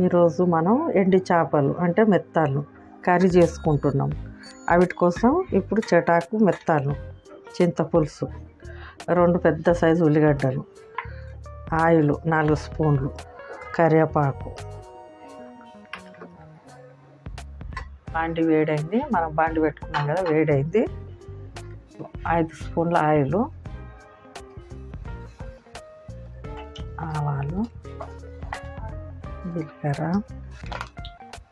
ఈరోజు మనం ఎండి చేపలు అంటే మెత్తాలు కర్రీ చేసుకుంటున్నాం. వాటి కోసం ఇప్పుడు చటాకు మెత్తాలు, చింతపులుసు, 2 పెద్ద సైజు ఉల్లిగడ్డలు, ఆయిల్ 4 స్పూన్లు, కరివేపాకు. బాండి వేడైంది, మనం బాండి పెట్టుకున్నాం కదా, వేడైంది. 5 స్పూన్ల ఆయిల్, ఆవాలు, జీలకర్ర,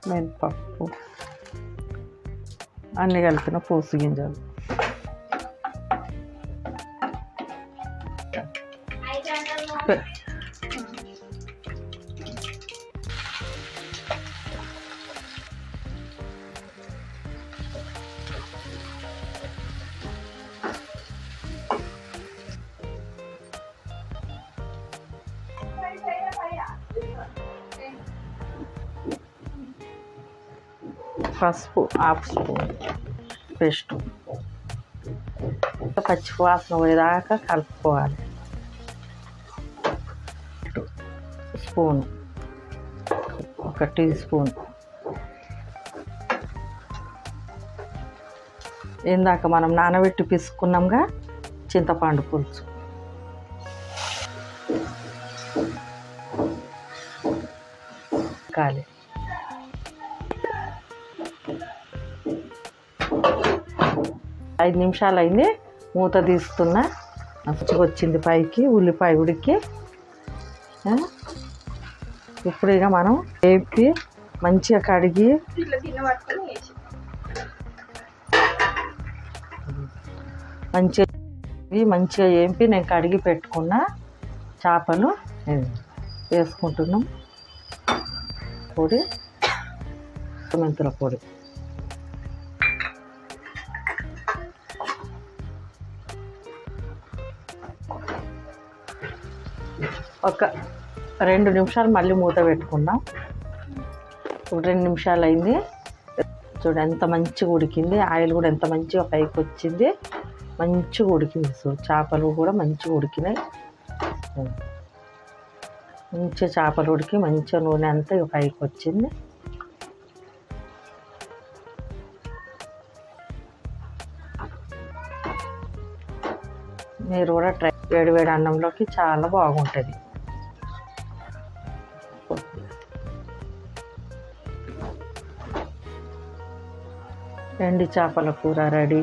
మినపప్పు, అన్నీ కలిపిన పోసు గింజలు, పసుపు 1/2 స్పూన్, పేస్ట్. పచ్చి వాసన పోయేదాకా కలుపుకోవాలి. స్పూన్, 1 టీ స్పూన్ ఇందాక మనం నానబెట్టి పిసుకున్నాంగా చింతపండు పులుసు, కాలి 5 నిమిషాలు అయింది. మూత తీస్తున్నా, మంచిగా వచ్చింది పైకి ఉల్లిపాయ ఉడికి. ఇప్పుడు ఇక మనం వేపి మంచిగా కడిగి మంచిగా వేపి నేను కడిగి పెట్టుకున్న చేపలు వేసుకుంటున్నాం. పొడి, మెంతుల పొడి, ఒక 2 నిమిషాలు మళ్ళీ మూత పెట్టుకున్నాం. ఇప్పుడు 2 నిమిషాలు అయింది. చూడు ఎంత మంచిగా ఉడికింది, ఆయిల్ కూడా ఎంత మంచిగా పైకి వచ్చింది, మంచిగా ఉడికింది. చేపలు కూడా మంచిగా ఉడికినాయి. మంచిగా చేపలు ఉడికి మంచిగా నూనె అంతా పైకి వచ్చింది. మీరు కూడా వేడి అన్నంలోకి చాలా బాగుంటుంది. ఎండి చేపల కూర రెడీ.